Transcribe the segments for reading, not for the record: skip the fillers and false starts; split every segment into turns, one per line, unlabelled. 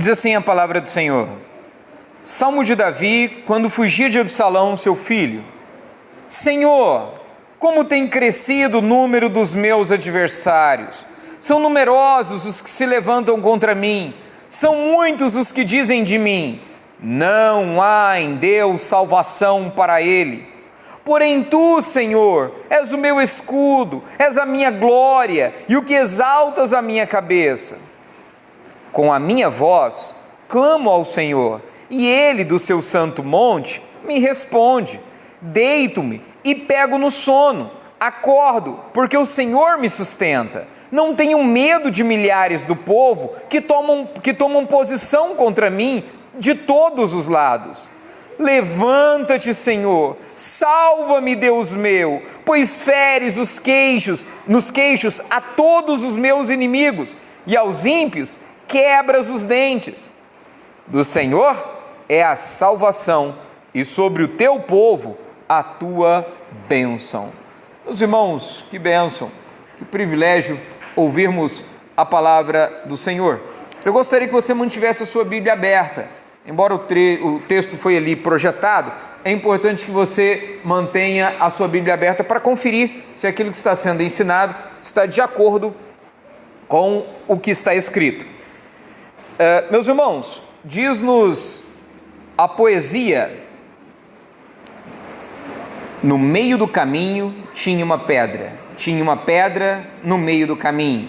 Diz assim a palavra do Senhor: Salmo de Davi, quando fugia de Absalão, seu filho. Senhor, como tem crescido o número dos meus adversários. São numerosos os que se levantam contra mim. São muitos os que dizem de mim: não há em Deus salvação para ele. Porém tu, Senhor, és o meu escudo, és a minha glória e o que exaltas a minha cabeça. Com a minha voz, clamo ao Senhor, e Ele, do seu santo monte, me responde. Deito-me e pego no sono, acordo, porque o Senhor me sustenta. Não tenho medo de milhares do povo que tomam posição contra mim de todos os lados. Levanta-te, Senhor, salva-me, Deus meu, pois feres nos queixos a todos os meus inimigos, e aos ímpios quebras os dentes. Do Senhor é a salvação, e sobre o teu povo a tua bênção. Meus irmãos, que bênção, que privilégio ouvirmos a palavra do Senhor. Eu gostaria que você mantivesse a sua Bíblia aberta. Embora o texto foi ali projetado, é importante que você mantenha a sua Bíblia aberta para conferir se aquilo que está sendo ensinado está de acordo com o que está escrito. Meus irmãos, diz-nos a poesia: no meio do caminho tinha uma pedra no meio do caminho,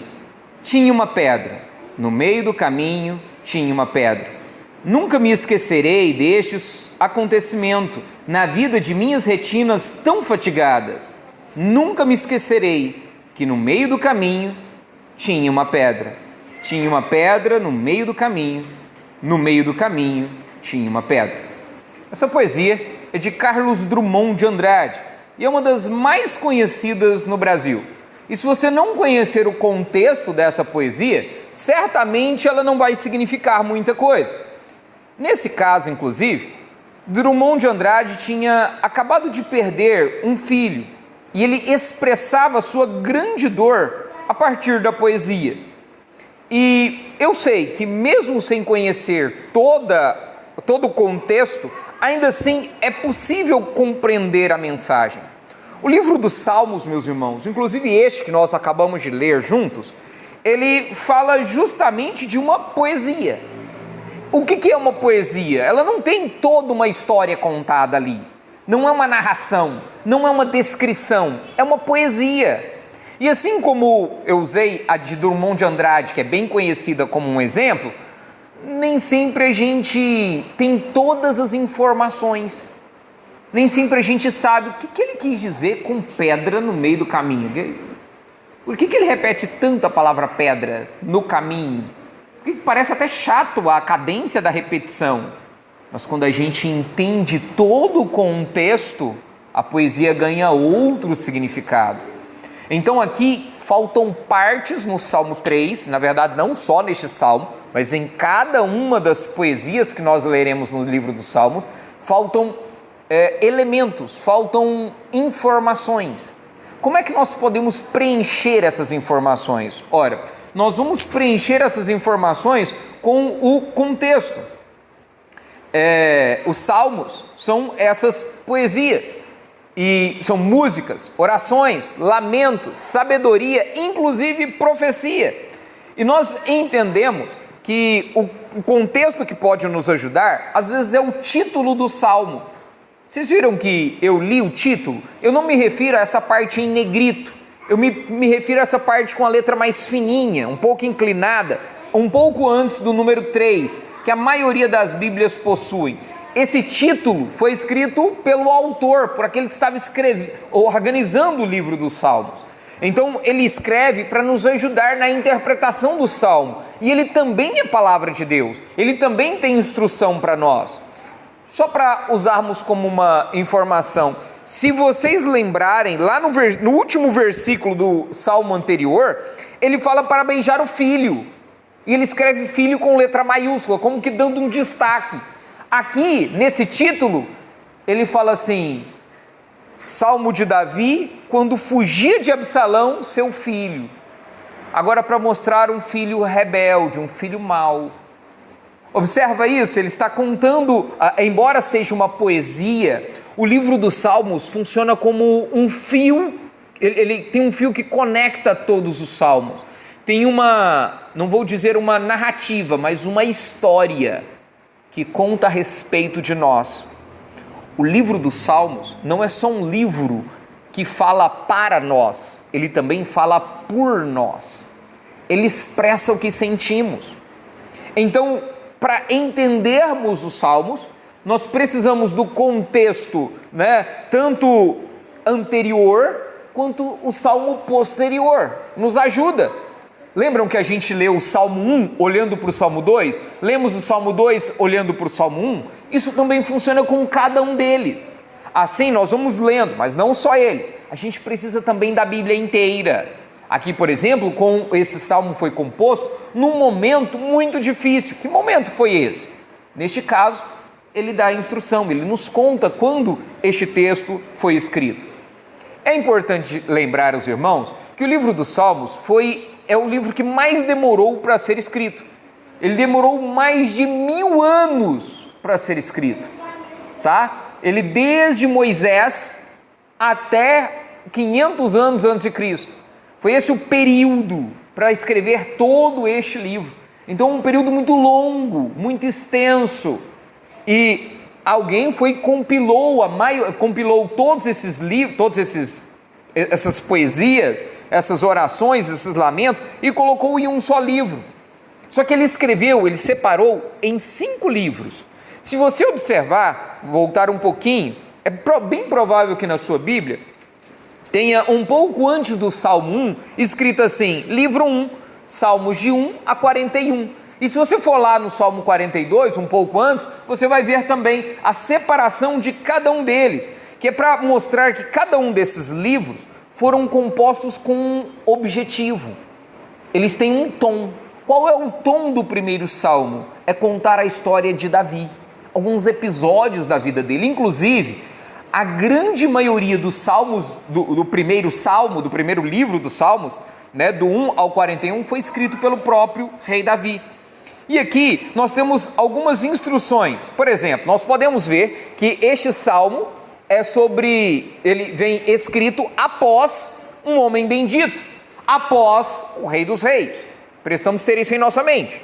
tinha uma pedra, no meio do caminho tinha uma pedra. Nunca me esquecerei deste acontecimento na vida de minhas retinas tão fatigadas. Nunca me esquecerei que no meio do caminho tinha uma pedra. Tinha uma pedra no meio do caminho tinha uma pedra. Essa poesia é de Carlos Drummond de Andrade e é uma das mais conhecidas no Brasil. E se você não conhecer o contexto dessa poesia, certamente ela não vai significar muita coisa. Nesse caso, inclusive, Drummond de Andrade tinha acabado de perder um filho e ele expressava sua grande dor a partir da poesia. E eu sei que mesmo sem conhecer todo o contexto, ainda assim é possível compreender a mensagem. O livro dos Salmos, meus irmãos, inclusive este que nós acabamos de ler juntos, ele fala justamente de uma poesia. O que é uma poesia? Ela não tem toda uma história contada ali. Não é uma narração, não é uma descrição, é uma poesia. E assim como eu usei a de Drummond de Andrade, que é bem conhecida como um exemplo, nem sempre a gente tem todas as informações. Nem sempre a gente sabe o que ele quis dizer com pedra no meio do caminho. Por que ele repete tanto a palavra pedra no caminho? Porque parece até chato a cadência da repetição. Mas quando a gente entende todo o contexto, a poesia ganha outro significado. Então aqui faltam partes no Salmo 3, na verdade não só neste Salmo, mas em cada uma das poesias que nós leremos no livro dos Salmos, faltam elementos, faltam informações. Como é que nós podemos preencher essas informações? Ora, nós vamos preencher essas informações com o contexto. Os salmos são essas poesias, e são músicas, orações, lamentos, sabedoria, inclusive profecia. E nós entendemos que o contexto que pode nos ajudar, às vezes é o título do salmo. Vocês viram que eu li o título? Eu não me refiro a essa parte em negrito. Eu me refiro a essa parte com a letra mais fininha, um pouco inclinada, um pouco antes do número 3, que a maioria das Bíblias possuem. Esse título foi escrito pelo autor, por aquele que estava organizando o livro dos Salmos. Então ele escreve para nos ajudar na interpretação do Salmo. E ele também é palavra de Deus, ele também tem instrução para nós. Só para usarmos como uma informação, se vocês lembrarem, lá no último versículo do Salmo anterior, ele fala para beijar o filho. E ele escreve filho com letra maiúscula, como que dando um destaque. Aqui, nesse título, ele fala assim: Salmo de Davi, quando fugia de Absalão, seu filho. Agora, para mostrar um filho rebelde, um filho mau. Observa isso, ele está contando, embora seja uma poesia, o livro dos Salmos funciona como um fio, ele tem um fio que conecta todos os salmos. Tem não vou dizer uma narrativa, mas uma história que conta a respeito de nós. O livro dos Salmos não é só um livro que fala para nós, ele também fala por nós. Ele expressa o que sentimos. Então, para entendermos os Salmos, nós precisamos do contexto, tanto anterior quanto o Salmo posterior. Nos ajuda. Lembram que a gente leu o Salmo 1 olhando para o Salmo 2? Lemos o Salmo 2 olhando para o Salmo 1? Isso também funciona com cada um deles. Assim nós vamos lendo, mas não só eles. A gente precisa também da Bíblia inteira. Aqui, por exemplo, esse Salmo foi composto num momento muito difícil. Que momento foi esse? Neste caso, ele dá a instrução, ele nos conta quando este texto foi escrito. É importante lembrar aos irmãos que o livro dos Salmos é o livro que mais demorou para ser escrito. Ele demorou mais de 1000 anos para ser escrito, tá? Ele desde Moisés até 500 anos antes de Cristo. Foi esse o período para escrever todo este livro. Então, um período muito longo, muito extenso. E alguém compilou todos esses livros, essas poesias, essas orações, esses lamentos, e colocou em um só livro. Só que ele separou em 5 livros. Se você observar, voltar um pouquinho, é bem provável que na sua Bíblia tenha um pouco antes do Salmo 1, escrito assim, livro 1, Salmos de 1 a 41. E se você for lá no Salmo 42, um pouco antes, você vai ver também a separação de cada um deles, que é para mostrar que cada um desses livros foram compostos com um objetivo. Eles têm um tom. Qual é o tom do primeiro salmo? É contar a história de Davi, alguns episódios da vida dele. Inclusive, a grande maioria dos salmos, do primeiro salmo, do primeiro livro dos salmos, do 1 ao 41, foi escrito pelo próprio rei Davi. E aqui nós temos algumas instruções. Por exemplo, nós podemos ver que este salmo ele vem escrito após um homem bendito, após o rei dos reis. Precisamos ter isso em nossa mente.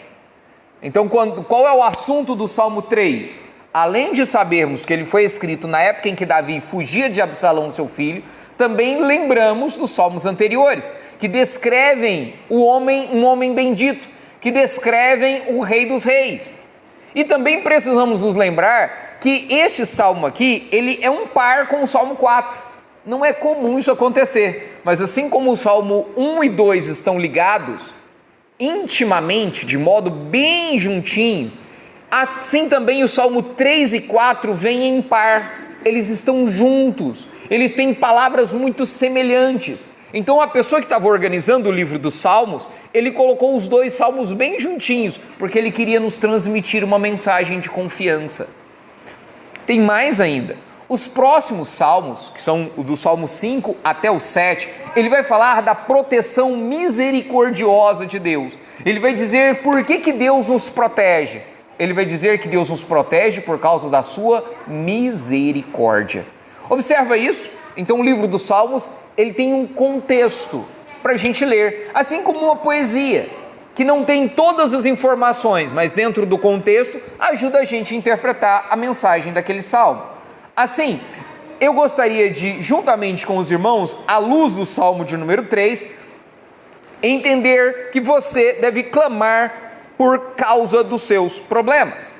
Então, qual é o assunto do Salmo 3? Além de sabermos que ele foi escrito na época em que Davi fugia de Absalão, seu filho, também lembramos dos salmos anteriores, que descrevem um homem bendito, que descrevem o rei dos reis. E também precisamos nos lembrar que este salmo aqui, ele é um par com o Salmo 4. Não é comum isso acontecer, mas assim como o Salmo 1 e 2 estão ligados intimamente, de modo bem juntinho, assim também o Salmo 3 e 4 vêm em par. Eles estão juntos, eles têm palavras muito semelhantes. Então a pessoa que estava organizando o livro dos Salmos, ele colocou os 2 salmos bem juntinhos, porque ele queria nos transmitir uma mensagem de confiança. Tem mais ainda. Os próximos salmos, que são do Salmo 5 até o 7, ele vai falar da proteção misericordiosa de Deus. Ele vai dizer por que Deus nos protege. Ele vai dizer que Deus nos protege por causa da sua misericórdia. Observa isso. Então o livro dos Salmos, ele tem um contexto para a gente ler, assim como uma poesia, que não tem todas as informações, mas dentro do contexto, ajuda a gente a interpretar a mensagem daquele salmo. Assim, eu gostaria de, juntamente com os irmãos, à luz do Salmo de número 3, entender que você deve clamar por causa dos seus problemas.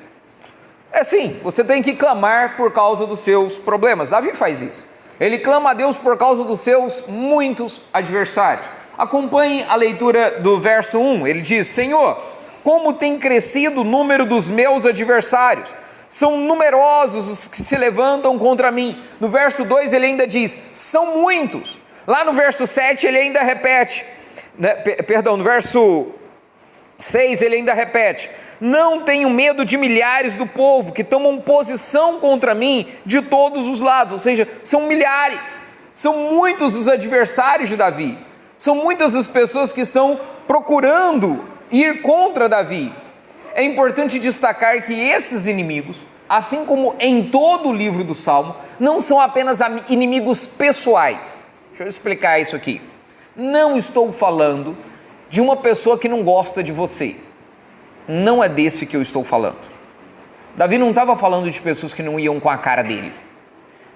Sim, você tem que clamar por causa dos seus problemas. Davi faz isso. Ele clama a Deus por causa dos seus muitos adversários. Acompanhe a leitura do verso 1. Ele diz: Senhor, como tem crescido o número dos meus adversários. São numerosos os que se levantam contra mim. No verso 2 ele ainda diz, são muitos. Lá no verso 7 ele ainda repete, no verso 6 ele ainda repete, não tenho medo de milhares do povo que tomam posição contra mim de todos os lados. Ou seja, são milhares, são muitos os adversários de Davi. São muitas as pessoas que estão procurando ir contra Davi. é importante destacar que esses inimigos, assim como em todo o livro do Salmo, não são apenas inimigos pessoais. Deixa eu explicar isso aqui. Não estou falando de uma pessoa que não gosta de você. Não é desse que eu estou falando. Davi não estava falando de pessoas que não iam com a cara dele.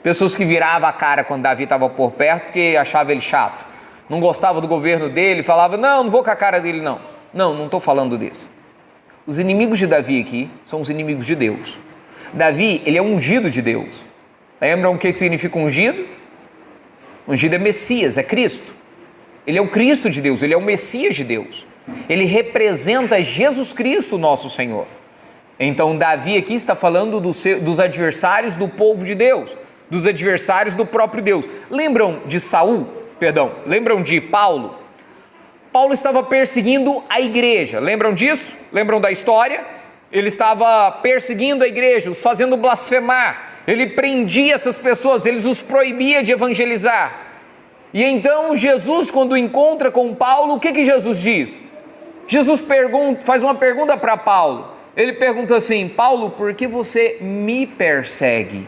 Pessoas que viravam a cara quando Davi estava por perto porque achava ele chato. Não gostava do governo dele, falava, não vou com a cara dele não. Não estou falando desse. Os inimigos de Davi aqui são os inimigos de Deus. Davi, ele é ungido de Deus. Lembram o que significa ungido? Ungido é Messias, é Cristo. Ele é o Cristo de Deus, ele é o Messias de Deus. Ele representa Jesus Cristo, nosso Senhor. Então Davi aqui está falando dos adversários do povo de Deus, dos adversários do próprio Deus. Lembram de Paulo? Paulo estava perseguindo a igreja, lembram disso? Lembram da história? Ele estava perseguindo a igreja, os fazendo blasfemar. Ele prendia essas pessoas, ele os proibia de evangelizar. E então Jesus, quando encontra com Paulo, o que Jesus diz? Jesus faz uma pergunta para Paulo. Ele pergunta assim, Paulo, por que você me persegue?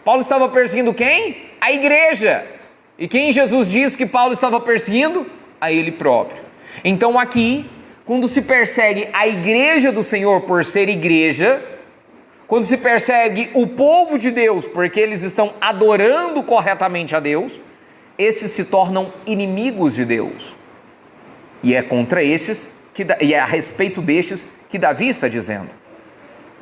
Paulo estava perseguindo quem? A igreja. E quem Jesus diz que Paulo estava perseguindo? A ele próprio. Então aqui, quando se persegue a igreja do Senhor por ser igreja, quando se persegue o povo de Deus porque eles estão adorando corretamente a Deus, esses se tornam inimigos de Deus. E é contra esses, e é a respeito destes que Davi está dizendo.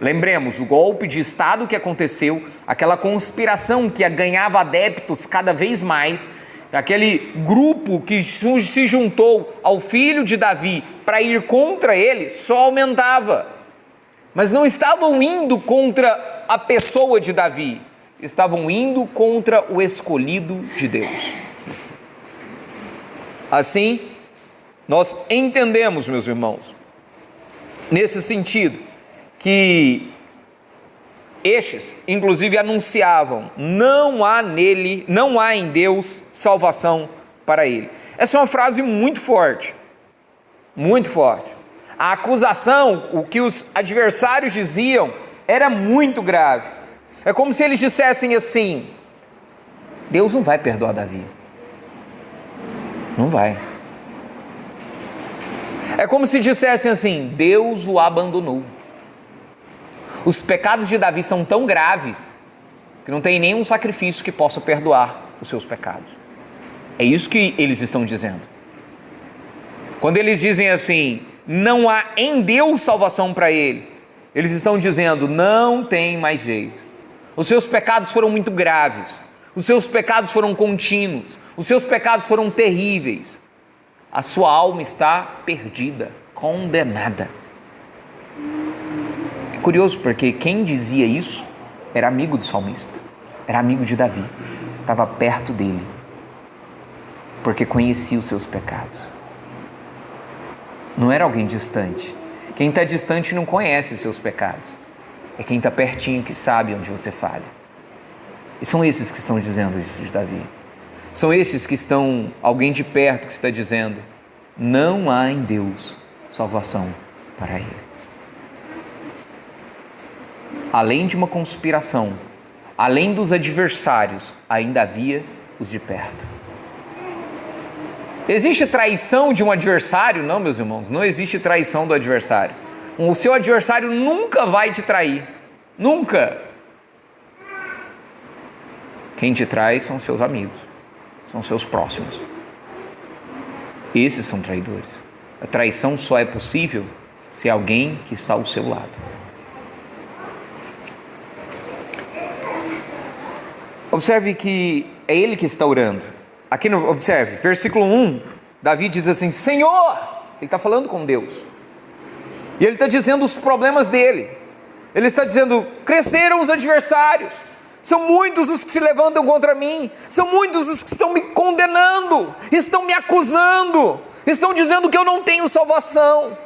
Lembremos, o golpe de Estado que aconteceu, aquela conspiração que ganhava adeptos cada vez mais, aquele grupo que se juntou ao filho de Davi para ir contra ele, só aumentava. Mas não estavam indo contra a pessoa de Davi, estavam indo contra o escolhido de Deus. Assim, nós entendemos, meus irmãos, nesse sentido, que estes, inclusive, anunciavam, não há em Deus salvação para ele. Essa é uma frase muito forte, muito forte. A acusação, o que os adversários diziam, era muito grave. É como se eles dissessem assim, Deus não vai perdoar Davi. Não vai. É como se dissessem assim, Deus o abandonou. Os pecados de Davi são tão graves que não tem nenhum sacrifício que possa perdoar os seus pecados. É isso que eles estão dizendo. Quando eles dizem assim, não há em Deus salvação para ele, eles estão dizendo, não tem mais jeito. Os seus pecados foram muito graves, os seus pecados foram contínuos, os seus pecados foram terríveis. A sua alma está perdida, condenada. É curioso porque quem dizia isso era amigo do salmista, era amigo de Davi, estava perto dele, porque conhecia os seus pecados. Não era alguém distante. Quem está distante não conhece seus pecados. É quem está pertinho que sabe onde você falha. E são esses que estão dizendo isso de Davi. São esses que estão, alguém de perto que está dizendo, não há em Deus salvação para ele. Além de uma conspiração, além dos adversários, ainda havia os de perto. Existe traição de um adversário? Não, meus irmãos, não existe traição do adversário. O seu adversário nunca vai te trair. Nunca. Quem te trai são seus amigos, são seus próximos. Esses são traidores. A traição só é possível se é alguém que está ao seu lado. Observe que é ele que está orando. Aqui, observe, versículo 1, Davi diz assim, Senhor, ele está falando com Deus, e ele está dizendo os problemas dele, ele está dizendo, cresceram os adversários, são muitos os que se levantam contra mim, são muitos os que estão me condenando, estão me acusando, estão dizendo que eu não tenho salvação,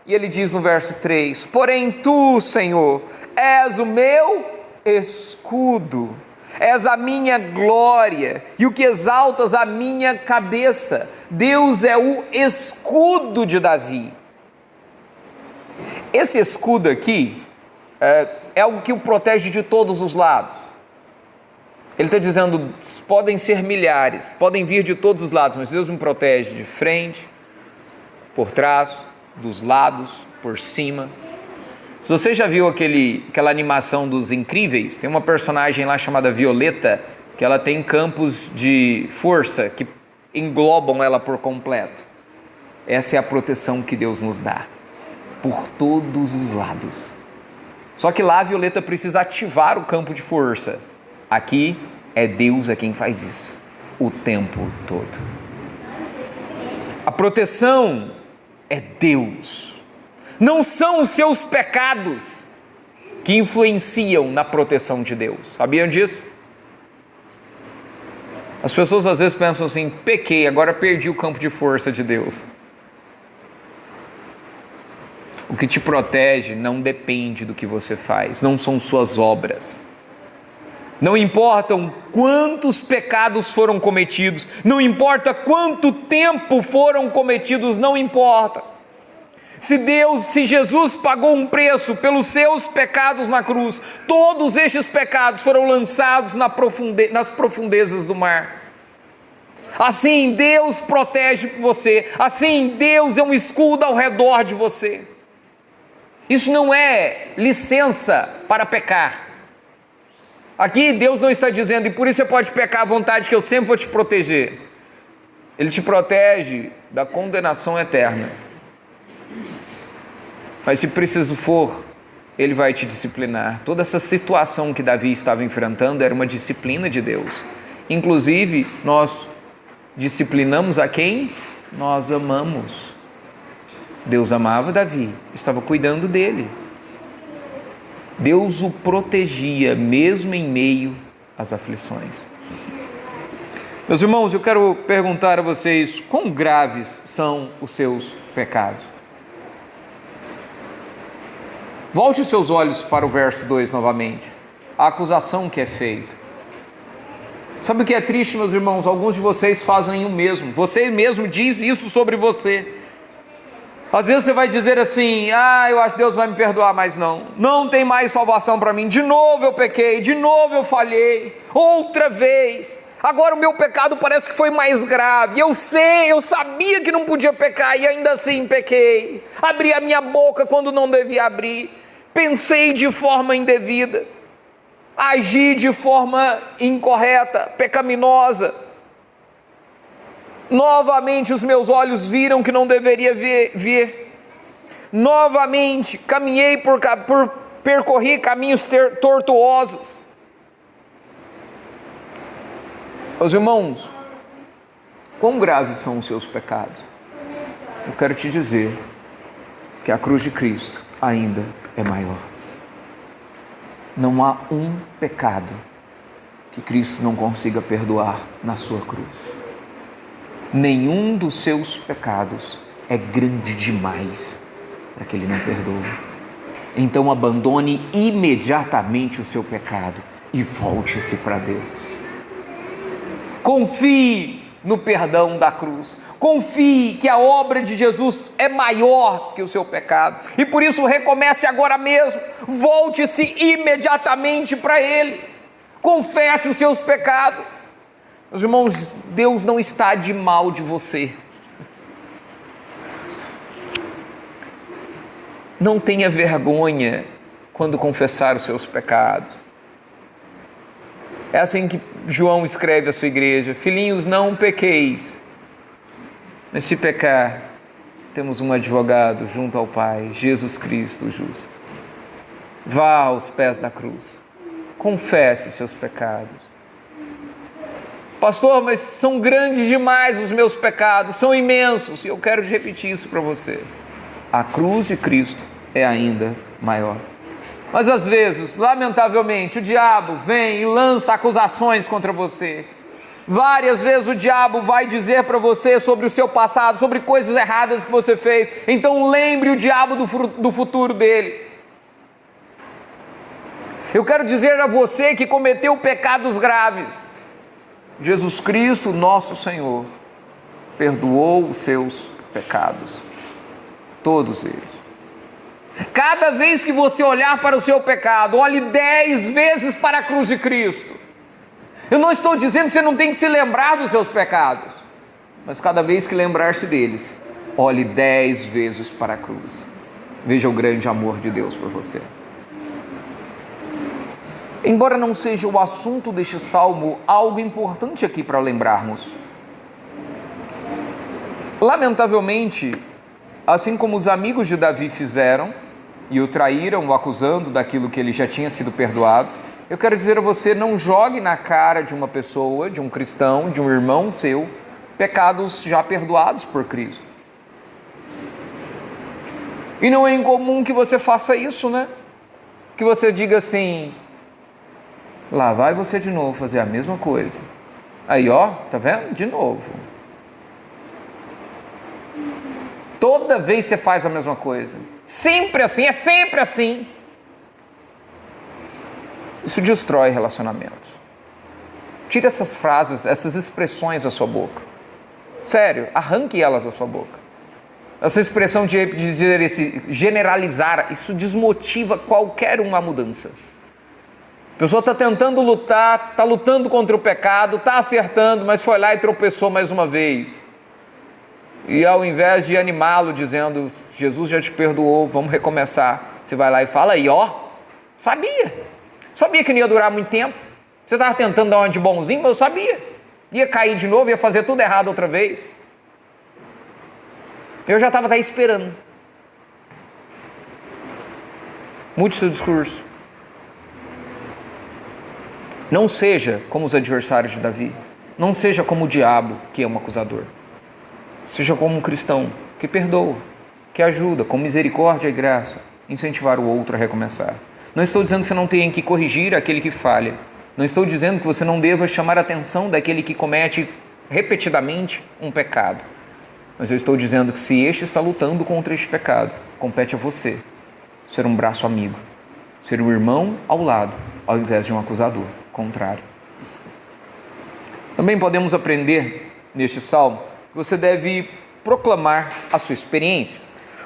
e ele diz no verso 3, porém tu, Senhor, és o meu escudo, és a minha glória e o que exaltas a minha cabeça. Deus é o escudo de Davi. Esse escudo aqui é algo que o protege de todos os lados. Ele está dizendo, podem ser milhares, podem vir de todos os lados, mas Deus me protege de frente, por trás, dos lados, por cima. Se você já viu aquela animação dos Incríveis, tem uma personagem lá chamada Violeta, que ela tem campos de força que englobam ela por completo. Essa é a proteção que Deus nos dá, por todos os lados. Só que lá a Violeta precisa ativar o campo de força. Aqui é Deus quem faz isso, o tempo todo. A proteção é Deus. Não são os seus pecados que influenciam na proteção de Deus. Sabiam disso? As pessoas às vezes pensam assim, pequei, agora perdi o campo de força de Deus. O que te protege não depende do que você faz, não são suas obras. Não importam quantos pecados foram cometidos, não importa quanto tempo foram cometidos, não importa. Se Jesus pagou um preço pelos seus pecados na cruz, todos estes pecados foram lançados nas profundezas do mar. Assim Deus protege você, assim Deus é um escudo ao redor de você. Isso não é licença para pecar. Aqui Deus não está dizendo, e por isso você pode pecar à vontade, que eu sempre vou te proteger. Ele te protege da condenação eterna. Mas se preciso for, Ele vai te disciplinar. Toda essa situação que Davi estava enfrentando era uma disciplina de Deus. Inclusive, nós disciplinamos a quem nós amamos. Deus amava Davi, estava cuidando dele. Deus o protegia mesmo em meio às aflições. Meus irmãos, eu quero perguntar a vocês, quão graves são os seus pecados? Volte os seus olhos para o verso 2 novamente. A acusação que é feita. Sabe o que é triste, meus irmãos? Alguns de vocês fazem o mesmo. Você mesmo diz isso sobre você. Às vezes você vai dizer assim, eu acho que Deus vai me perdoar, mas não tem mais salvação para mim, de novo eu pequei, de novo eu falhei, outra vez, agora o meu pecado parece que foi mais grave, eu sabia que não podia pecar e ainda assim pequei, abri a minha boca quando não devia abrir, pensei de forma indevida, agi de forma incorreta, pecaminosa. Novamente os meus olhos viram que não deveria ver. Novamente percorri caminhos tortuosos. Meus irmãos, quão graves são os seus pecados? Eu quero te dizer que a cruz de Cristo ainda é maior. Não há um pecado que Cristo não consiga perdoar na sua cruz. Nenhum dos seus pecados é grande demais para que Ele não perdoe. Então abandone imediatamente o seu pecado e volte-se para Deus. Confie no perdão da cruz. Confie que a obra de Jesus é maior que o seu pecado. E por isso recomece agora mesmo. Volte-se imediatamente para Ele. Confesse os seus pecados. Meus irmãos, Deus não está de mal de você. Não tenha vergonha quando confessar os seus pecados. É assim que João escreve à sua igreja: filhinhos, não pequeis, mas se pecar, temos um advogado junto ao Pai, Jesus Cristo justo. Vá aos pés da cruz, confesse seus pecados. Pastor, mas são grandes demais os meus pecados, são imensos. E eu quero repetir isso para você. A cruz de Cristo é ainda maior. Mas às vezes, lamentavelmente, o diabo vem e lança acusações contra você. Várias vezes o diabo vai dizer para você sobre o seu passado, sobre coisas erradas que você fez. Então lembre o diabo do futuro dele. Eu quero dizer a você que cometeu pecados graves. Jesus Cristo, nosso Senhor, perdoou os seus pecados, todos eles. Cada vez que você olhar para o seu pecado, olhe 10 vezes para a cruz de Cristo. Eu não estou dizendo que você não tem que se lembrar dos seus pecados, mas cada vez que lembrar-se deles, olhe 10 vezes para a cruz. Veja o grande amor de Deus por você. Embora não seja o assunto deste salmo, algo importante aqui para lembrarmos. Lamentavelmente, assim como os amigos de Davi fizeram e o traíram, o acusando daquilo que ele já tinha sido perdoado, eu quero dizer a você, não jogue na cara de uma pessoa, de um cristão, de um irmão seu, pecados já perdoados por Cristo. E não é incomum que você faça isso, né? Que você diga assim, lá vai você de novo fazer a mesma coisa. Aí ó, tá vendo? De novo. Toda vez você faz a mesma coisa. Sempre assim, é sempre assim. Isso destrói relacionamentos. Tire essas frases, essas expressões da sua boca. Sério, arranque elas da sua boca. Essa expressão de dizer esse generalizar, isso desmotiva qualquer uma mudança. A pessoa está tentando lutar, está lutando contra o pecado, está acertando, mas foi lá e tropeçou mais uma vez. E ao invés de animá-lo dizendo, Jesus já te perdoou, vamos recomeçar, você vai lá e fala, aí ó, sabia que não ia durar muito tempo, você estava tentando dar uma de bonzinho, mas eu sabia, ia cair de novo, ia fazer tudo errado outra vez, eu já estava até esperando. Mude seu discurso, não seja como os adversários de Davi, não seja como o diabo que é um acusador. Seja como um cristão que perdoa, que ajuda com misericórdia e graça, incentivar o outro a recomeçar. Não estou dizendo que você não tenha que corrigir aquele que falha. Não estou dizendo que você não deva chamar a atenção daquele que comete repetidamente um pecado. Mas eu estou dizendo que se este está lutando contra este pecado, compete a você ser um braço amigo, ser um irmão ao lado, ao invés de um acusador contrário. Também podemos aprender neste salmo que você deve proclamar a sua experiência.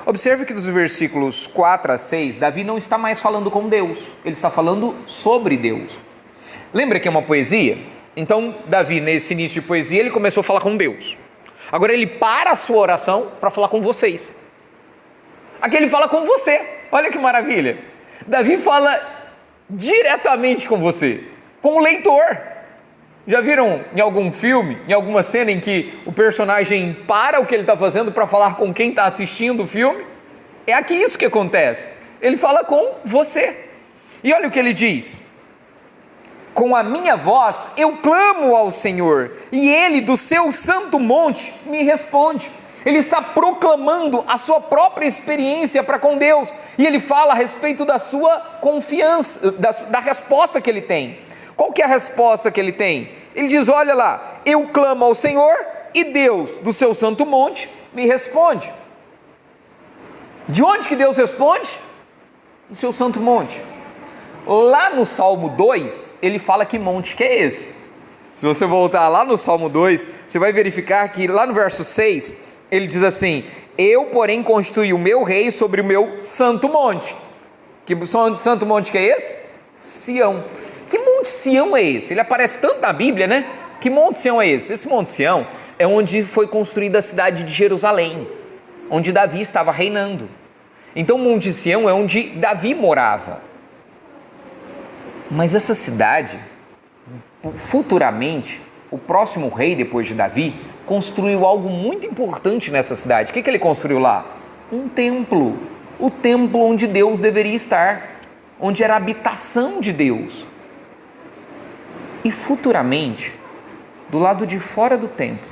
Observe que dos versículos 4 a 6, Davi não está mais falando com Deus, ele está falando sobre Deus. Lembra que é uma poesia? Então, Davi, nesse início de poesia, ele começou a falar com Deus. Agora ele para a sua oração para falar com vocês. Aqui ele fala com você, olha que maravilha. Davi fala diretamente com você, com o leitor. Já viram em algum filme, em alguma cena em que o personagem para o que ele está fazendo para falar com quem está assistindo o filme? É aqui isso que acontece. Ele fala com você. E olha o que ele diz. Com a minha voz eu clamo ao Senhor, e Ele do seu santo monte me responde. Ele está proclamando a sua própria experiência para com Deus. E ele fala a respeito da sua confiança, da resposta que ele tem. Qual que é a resposta que ele tem? Ele diz, olha lá, eu clamo ao Senhor e Deus do seu santo monte me responde. De onde que Deus responde? Do seu santo monte. Lá no Salmo 2, ele fala que monte que é esse. Se você voltar lá no Salmo 2, você vai verificar que lá no verso 6, ele diz assim, eu porém constituí o meu rei sobre o meu santo monte. Que santo monte que é esse? Sião. Que monte Sião é esse? Ele aparece tanto na Bíblia, né? Que monte Sião é esse? Esse monte Sião é onde foi construída a cidade de Jerusalém, onde Davi estava reinando. Então, monte Sião é onde Davi morava. Mas essa cidade, futuramente, o próximo rei depois de Davi, construiu algo muito importante nessa cidade. O que ele construiu lá? Um templo. O templo onde Deus deveria estar, onde era a habitação de Deus. E futuramente, do lado de fora do templo,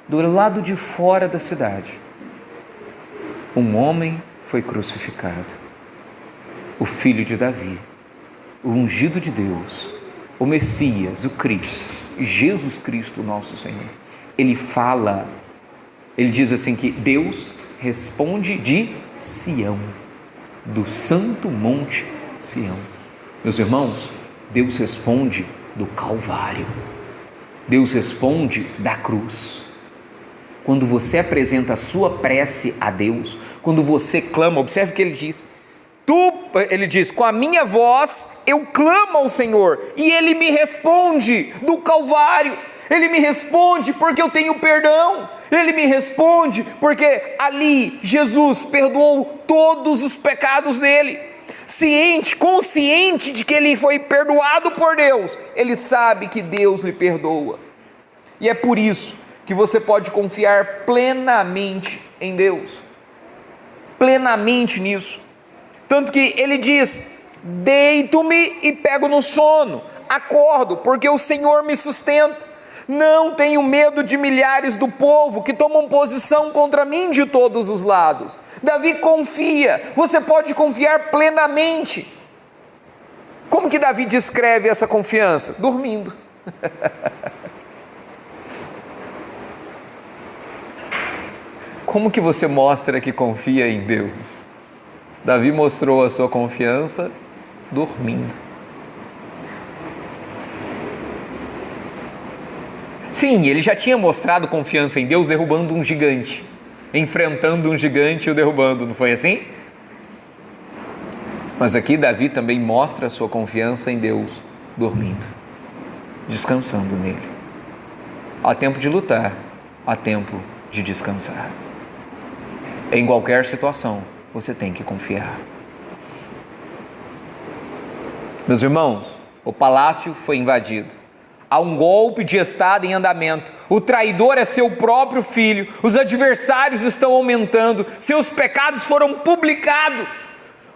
do lado de fora da cidade, um homem foi crucificado, o filho de Davi, o ungido de Deus, o Messias, o Cristo, Jesus Cristo, nosso Senhor. Ele fala, ele diz assim que Deus responde de Sião, do santo monte Sião. Meus irmãos, Deus responde do Calvário. Deus responde da cruz. Quando você apresenta a sua prece a Deus, quando você clama, observe o que ele diz, ele diz, com a minha voz eu clamo ao Senhor e Ele me responde do Calvário. Ele me responde porque eu tenho perdão. Ele me responde porque ali Jesus perdoou todos os pecados dele. Consciente de que ele foi perdoado por Deus, ele sabe que Deus lhe perdoa. E é por isso que você pode confiar plenamente em Deus. Plenamente nisso. Tanto que ele diz, deito-me e pego no sono, acordo porque o Senhor me sustenta. Não tenho medo de milhares do povo que tomam posição contra mim de todos os lados. Davi confia, você pode confiar plenamente. Como que Davi descreve essa confiança? Dormindo. Como que você mostra que confia em Deus? Davi mostrou a sua confiança dormindo. Sim, ele já tinha mostrado confiança em Deus derrubando um gigante, enfrentando um gigante e o derrubando, não foi assim? Mas aqui Davi também mostra a sua confiança em Deus dormindo, descansando nele. Há tempo de lutar, há tempo de descansar. Em qualquer situação, você tem que confiar. Meus irmãos, o palácio foi invadido. Há um golpe de Estado em andamento. O traidor é seu próprio filho. Os adversários estão aumentando. Seus pecados foram publicados.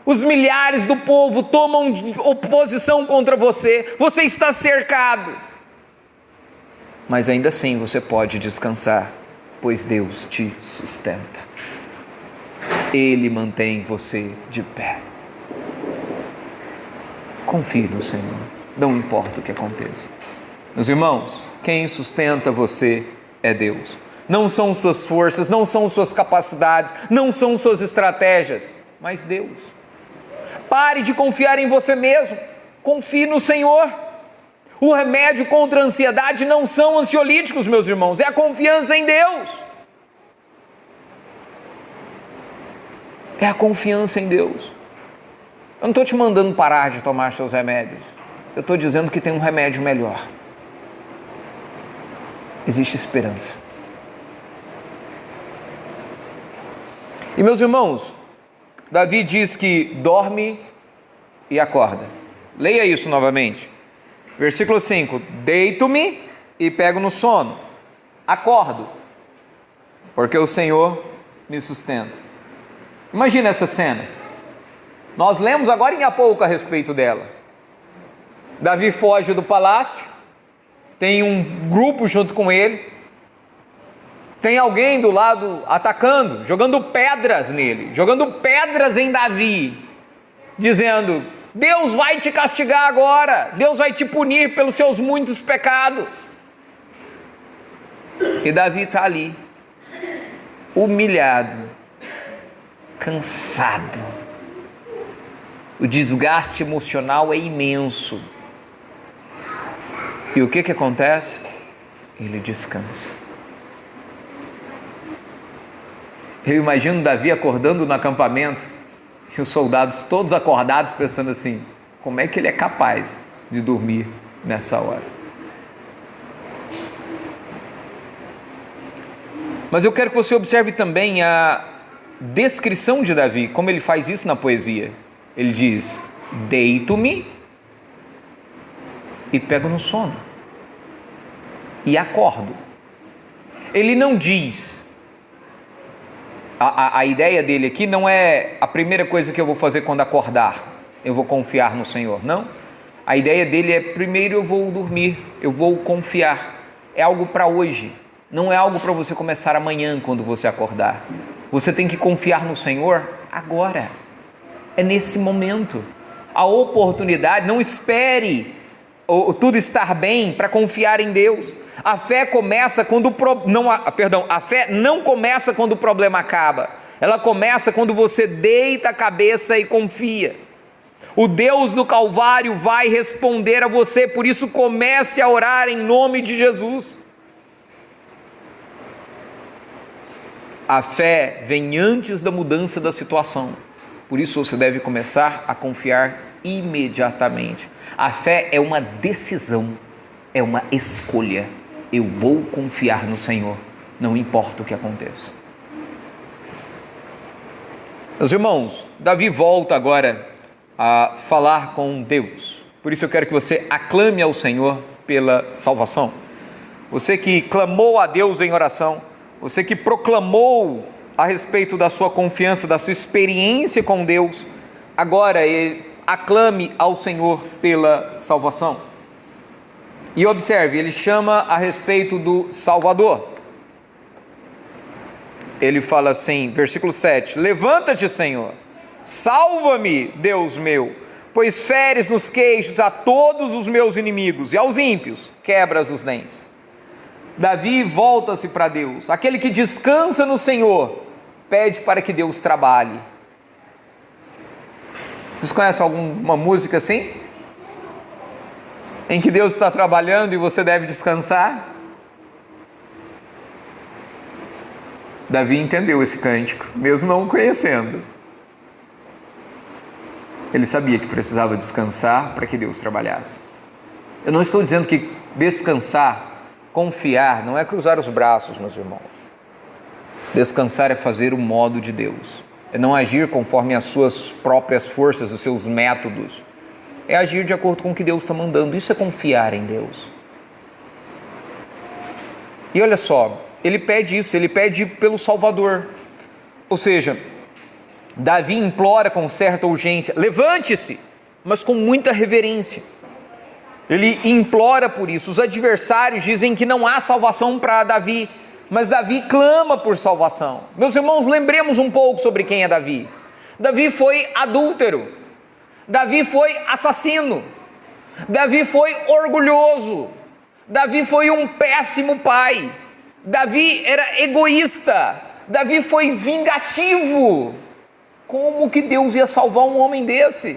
Os milhares do povo tomam oposição contra você. Você está cercado. Mas ainda assim você pode descansar, pois Deus te sustenta. Ele mantém você de pé. Confie no Senhor. Não importa o que aconteça. Meus irmãos, quem sustenta você é Deus. Não são suas forças, não são suas capacidades, não são suas estratégias, mas Deus. Pare de confiar em você mesmo, confie no Senhor. O remédio contra a ansiedade não são ansiolíticos, meus irmãos, é a confiança em Deus. É a confiança em Deus. Eu não estou te mandando parar de tomar seus remédios, eu estou dizendo que tem um remédio melhor. Existe esperança. E meus irmãos, Davi diz que dorme e acorda. Leia isso novamente. Versículo 5: deito-me e pego no sono, acordo, porque o Senhor me sustenta. Imagina essa cena. Nós lemos agora há pouco a respeito dela. Davi foge do palácio, tem um grupo junto com ele, tem alguém do lado atacando, jogando pedras nele, jogando pedras em Davi, dizendo: Deus vai te castigar agora, Deus vai te punir pelos seus muitos pecados. E Davi está ali, humilhado, cansado, o desgaste emocional é imenso. E o que acontece? Ele descansa. Eu imagino Davi acordando no acampamento e os soldados todos acordados pensando assim: como é que ele é capaz de dormir nessa hora? Mas eu quero que você observe também a descrição de Davi, como ele faz isso na poesia. Ele diz: deito-me e pego no sono e acordo. Ele não diz, a ideia dele aqui não é a primeira coisa que eu vou fazer quando acordar, eu vou confiar no Senhor, não. A ideia dele é: primeiro eu vou dormir, eu vou confiar. É algo para hoje, não é algo para você começar amanhã quando você acordar. Você tem que confiar no Senhor agora, é nesse momento. A oportunidade, não espere tudo estar bem para confiar em Deus. A fé começa quando a fé não começa quando o problema acaba. Ela começa quando você deita a cabeça e confia. O Deus do Calvário vai responder a você, por isso comece a orar em nome de Jesus. A fé vem antes da mudança da situação. Por isso você deve começar a confiar imediatamente. A fé é uma decisão, é uma escolha. Eu vou confiar no Senhor, não importa o que aconteça. Meus irmãos, Davi volta agora a falar com Deus. Por isso eu quero que você aclame ao Senhor pela salvação. Você que clamou a Deus em oração, você que proclamou a respeito da sua confiança, da sua experiência com Deus, agora aclame ao Senhor pela salvação. E observe, ele chama a respeito do Salvador. Ele fala assim, versículo 7, levanta-te, Senhor, salva-me, Deus meu, pois feres nos queixos a todos os meus inimigos, e aos ímpios quebras os dentes. Davi volta-se para Deus, aquele que descansa no Senhor, pede para que Deus trabalhe. Vocês conhecem alguma música assim? Em que Deus está trabalhando e você deve descansar? Davi entendeu esse cântico, mesmo não o conhecendo. Ele sabia que precisava descansar para que Deus trabalhasse. Eu não estou dizendo que descansar, confiar, não é cruzar os braços, meus irmãos. Descansar é fazer o modo de Deus. É não agir conforme as suas próprias forças, os seus métodos. É agir de acordo com o que Deus está mandando. Isso é confiar em Deus. E olha só, ele pede isso, ele pede pelo Salvador. Ou seja, Davi implora com certa urgência, levante-se, mas com muita reverência. Ele implora por isso. Os adversários dizem que não há salvação para Davi, mas Davi clama por salvação. Meus irmãos, lembremos um pouco sobre quem é Davi. Davi foi adúltero, Davi foi assassino, Davi foi orgulhoso, Davi foi um péssimo pai, Davi era egoísta, Davi foi vingativo. Como que Deus ia salvar um homem desse?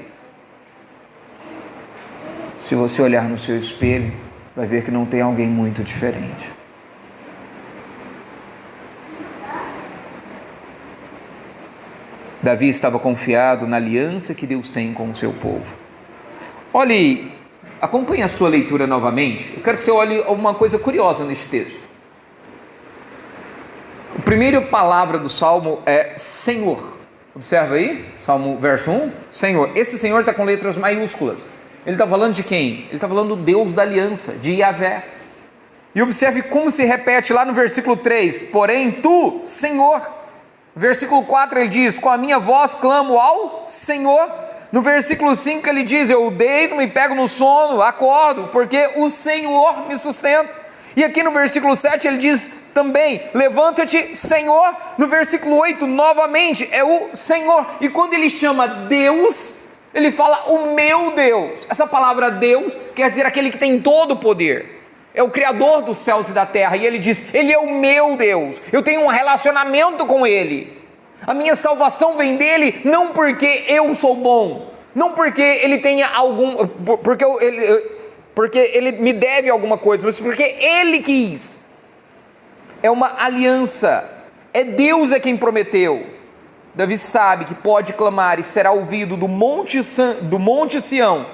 Se você olhar no seu espelho, vai ver que não tem alguém muito diferente. Davi estava confiado na aliança que Deus tem com o seu povo. Olhe, acompanhe a sua leitura novamente. Eu quero que você olhe uma coisa curiosa neste texto. A primeira palavra do Salmo é Senhor. Observa aí, Salmo verso 1, Senhor. Esse Senhor está com letras maiúsculas. Ele está falando de quem? Ele está falando do Deus da aliança, de Yahvé. E observe como se repete lá no versículo 3, porém tu, Senhor. Versículo 4 ele diz, com a minha voz clamo ao Senhor. No versículo 5 ele diz, eu deito, me pego no sono, acordo, porque o Senhor me sustenta. E aqui no versículo 7 ele diz também, levanta-te, Senhor. No versículo 8 novamente é o Senhor. E quando ele chama Deus, ele fala o meu Deus. Essa palavra Deus quer dizer aquele que tem todo o poder. É o Criador dos céus e da terra. E ele diz, ele é o meu Deus. Eu tenho um relacionamento com ele. A minha salvação vem dele, não porque eu sou bom, não porque ele tenha algum, porque ele me deve alguma coisa, mas porque ele quis. É uma aliança. É Deus quem prometeu. Davi sabe que pode clamar e será ouvido do monte Sião,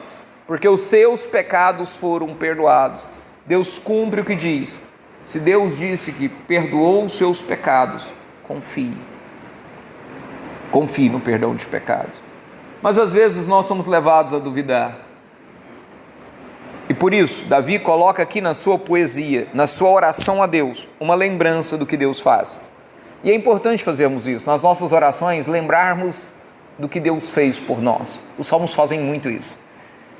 porque os seus pecados foram perdoados. Deus cumpre o que diz. Se Deus disse que perdoou os seus pecados, confie. Confie no perdão de pecados. Mas às vezes nós somos levados a duvidar. E por isso, Davi coloca aqui na sua poesia, na sua oração a Deus, uma lembrança do que Deus faz. E é importante fazermos isso, nas nossas orações, lembrarmos do que Deus fez por nós. Os salmos fazem muito isso.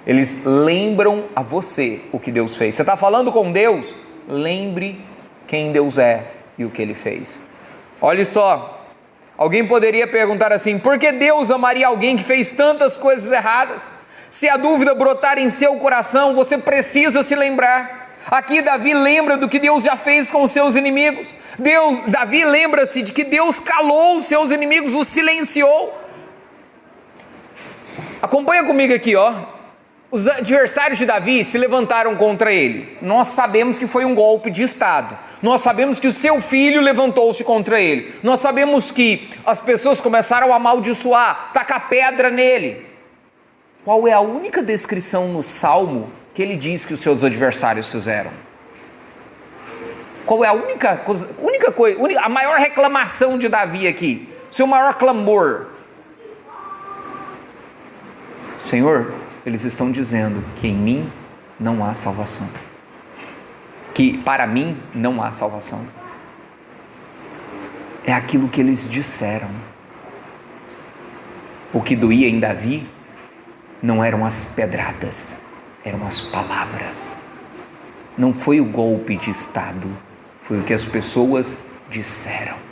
Eles lembram a você o que Deus fez. Você está falando com Deus? Lembre quem Deus é e o que Ele fez. Olhe só, alguém poderia perguntar assim, por que Deus amaria alguém que fez tantas coisas erradas? Se a dúvida brotar em seu coração, você precisa se lembrar. Aqui Davi lembra do que Deus já fez com os seus inimigos. Davi lembra-se de que Deus calou os seus inimigos, os silenciou. Acompanha comigo aqui, ó. Os adversários de Davi se levantaram contra ele. Nós sabemos que foi um golpe de Estado. Nós sabemos que o seu filho levantou-se contra ele. Nós sabemos que as pessoas começaram a amaldiçoar, tacar pedra nele. Qual é a única descrição no Salmo que ele diz que os seus adversários fizeram? Qual é a única coisa, a maior reclamação de Davi aqui? Seu maior clamor? Senhor, eles estão dizendo que em mim não há salvação. Que para mim não há salvação. É aquilo que eles disseram. O que doía em Davi não eram as pedradas, eram as palavras. Não foi o golpe de Estado, foi o que as pessoas disseram.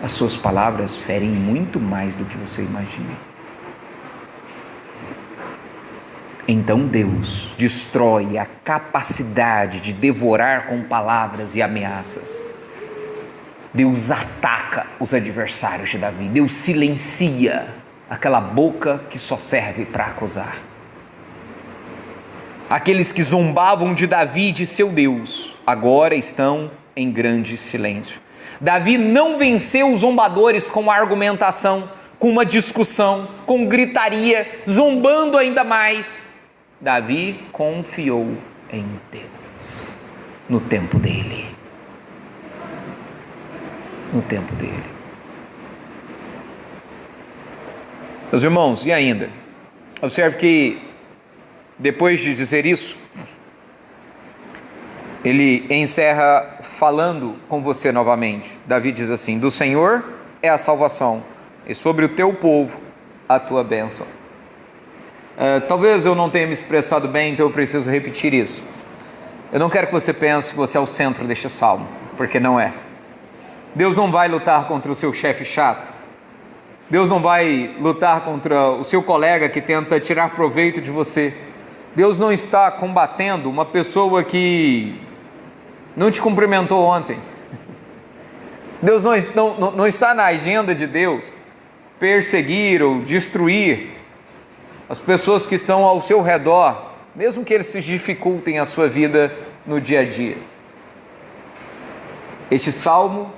As suas palavras ferem muito mais do que você imagina. Então Deus destrói a capacidade de devorar com palavras e ameaças. Deus ataca os adversários de Davi. Deus silencia aquela boca que só serve para acusar. Aqueles que zombavam de Davi e de seu Deus, agora estão em grande silêncio. Davi não venceu os zombadores com argumentação, com uma discussão, com gritaria, zombando ainda mais. Davi confiou em Deus, no tempo dele. No tempo dele. Meus irmãos, e ainda? Observe que, depois de dizer isso, ele encerra falando com você novamente. Davi diz assim: do Senhor é a salvação, e sobre o teu povo a tua bênção. Talvez eu não tenha me expressado bem, então eu preciso repetir isso. Eu não quero que você pense que você é o centro deste salmo, porque não é. Deus não vai lutar contra o seu chefe chato. Deus não vai lutar contra o seu colega que tenta tirar proveito de você. Deus não está combatendo uma pessoa que não te cumprimentou ontem. Deus não está na agenda de Deus perseguir ou destruir as pessoas que estão ao seu redor, mesmo que eles se dificultem a sua vida no dia a dia. Este salmo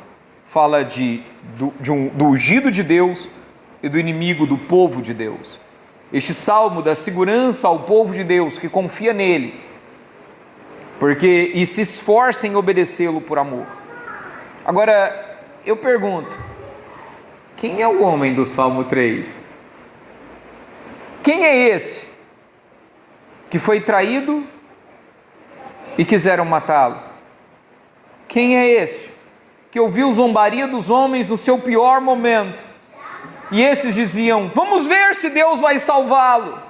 fala do ungido de Deus e do inimigo do povo de Deus. Este salmo dá segurança ao povo de Deus que confia nele, e se esforça em obedecê-lo por amor. Agora, eu pergunto, quem é o homem do Salmo 3? Quem é esse que foi traído e quiseram matá-lo? Quem é esse que ouviu zombaria dos homens no seu pior momento? E esses diziam: vamos ver se Deus vai salvá-lo.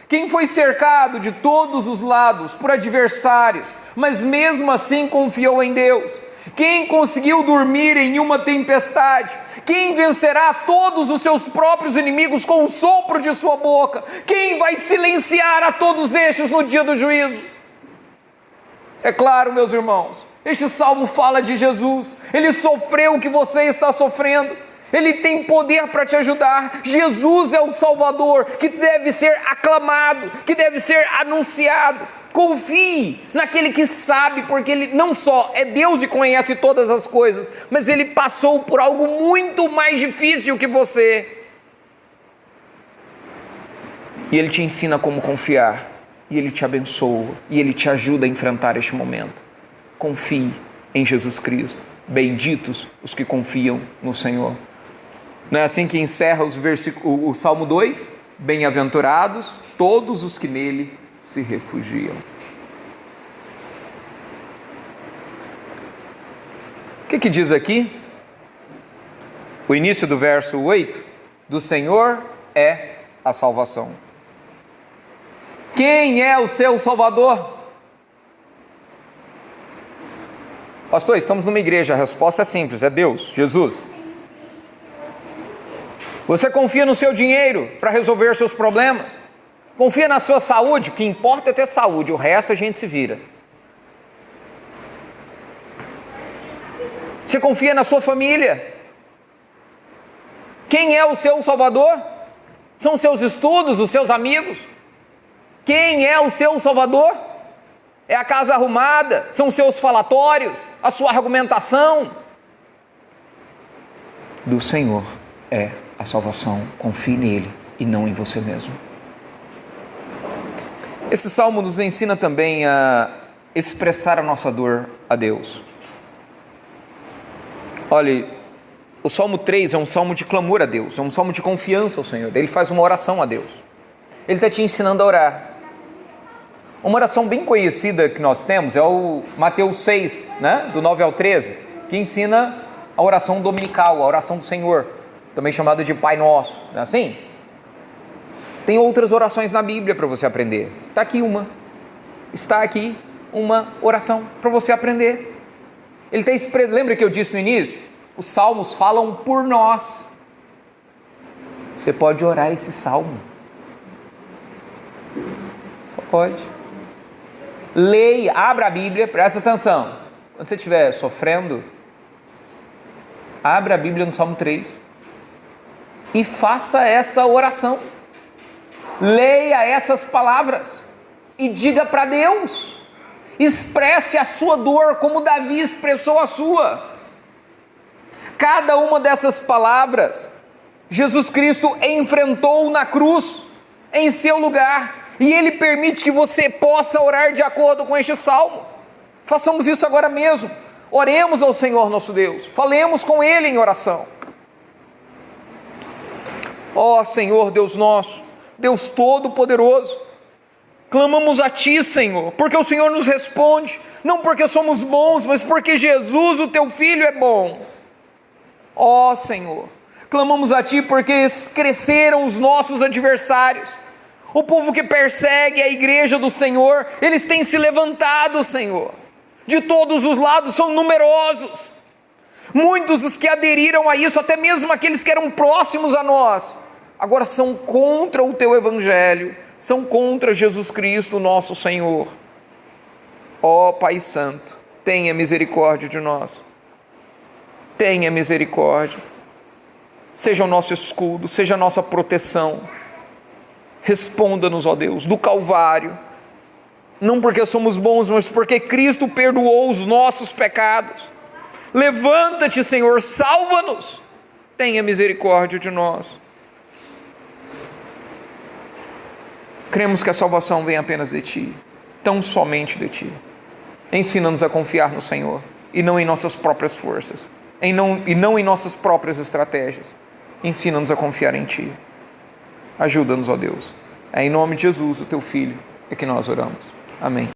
Quem foi cercado de todos os lados por adversários, mas mesmo assim confiou em Deus? Quem conseguiu dormir em uma tempestade? Quem vencerá todos os seus próprios inimigos com o sopro de sua boca? Quem vai silenciar a todos estes no dia do juízo? É claro, meus irmãos, este salmo fala de Jesus. Ele sofreu o que você está sofrendo. Ele tem poder para te ajudar. Jesus é o Salvador que deve ser aclamado, que deve ser anunciado. Confie naquele que sabe, porque ele não só é Deus e conhece todas as coisas, mas ele passou por algo muito mais difícil que você. E ele te ensina como confiar, e ele te abençoa, e ele te ajuda a enfrentar este momento. Confie em Jesus Cristo. Benditos os que confiam no Senhor. Não é assim que encerra o Salmo 2? Bem-aventurados todos os que nele se refugiam. O que diz aqui? O início do verso 8: do Senhor é a salvação. Quem é o seu Salvador? Pastor, estamos numa igreja, a resposta é simples, é Deus, Jesus. Você confia no seu dinheiro para resolver seus problemas? Confia na sua saúde? O que importa é ter saúde, o resto a gente se vira. Você confia na sua família? Quem é o seu Salvador? São os seus estudos, os seus amigos? Quem é o seu Salvador? É a casa arrumada? São os seus falatórios? A sua argumentação? Do Senhor é a salvação. Confie nele e não em você mesmo. Esse salmo nos ensina também a expressar a nossa dor a Deus. Olhe, o Salmo 3 é um salmo de clamor a Deus, é um salmo de confiança ao Senhor. Ele faz uma oração a Deus. Ele está te ensinando a orar. Uma oração bem conhecida que nós temos é o Mateus 6, né? Do 9 ao 13, que ensina a oração dominical, a oração do Senhor, também chamada de Pai Nosso, não é assim? Tem outras orações na Bíblia para você aprender. Está aqui uma oração para você aprender. Lembra que eu disse no início? Os salmos falam por nós. Você pode orar esse salmo. Pode. Leia, abra a Bíblia, presta atenção. Quando você estiver sofrendo, abra a Bíblia no Salmo 3 e faça essa oração. Leia essas palavras e diga para Deus. Expresse a sua dor como Davi expressou a sua. Cada uma dessas palavras, Jesus Cristo enfrentou na cruz, em seu lugar. E Ele permite que você possa orar de acordo com este salmo. Façamos isso agora mesmo. Oremos ao Senhor nosso Deus. Falemos com Ele em oração. Ó Senhor Deus nosso, Deus Todo-Poderoso, clamamos a Ti, Senhor, porque o Senhor nos responde, não porque somos bons, mas porque Jesus, o Teu Filho, é bom. Ó Senhor, clamamos a Ti porque cresceram os nossos adversários. O povo que persegue a igreja do Senhor, eles têm se levantado, Senhor. De todos os lados, são numerosos. Muitos os que aderiram a isso, até mesmo aqueles que eram próximos a nós, agora são contra o Teu Evangelho, são contra Jesus Cristo, nosso Senhor. Ó Pai Santo, tenha misericórdia de nós. Tenha misericórdia. Seja o nosso escudo, seja a nossa proteção. Responda-nos, ó Deus, do Calvário, não porque somos bons, mas porque Cristo perdoou os nossos pecados. Levanta-te, Senhor, salva-nos, tenha misericórdia de nós. Cremos que a salvação vem apenas de Ti, tão somente de Ti. Ensina-nos a confiar no Senhor, e não em nossas próprias forças, e não em nossas próprias estratégias. Ensina-nos a confiar em Ti. Ajuda-nos, ó Deus. É em nome de Jesus, o Teu Filho, é que nós oramos. Amém.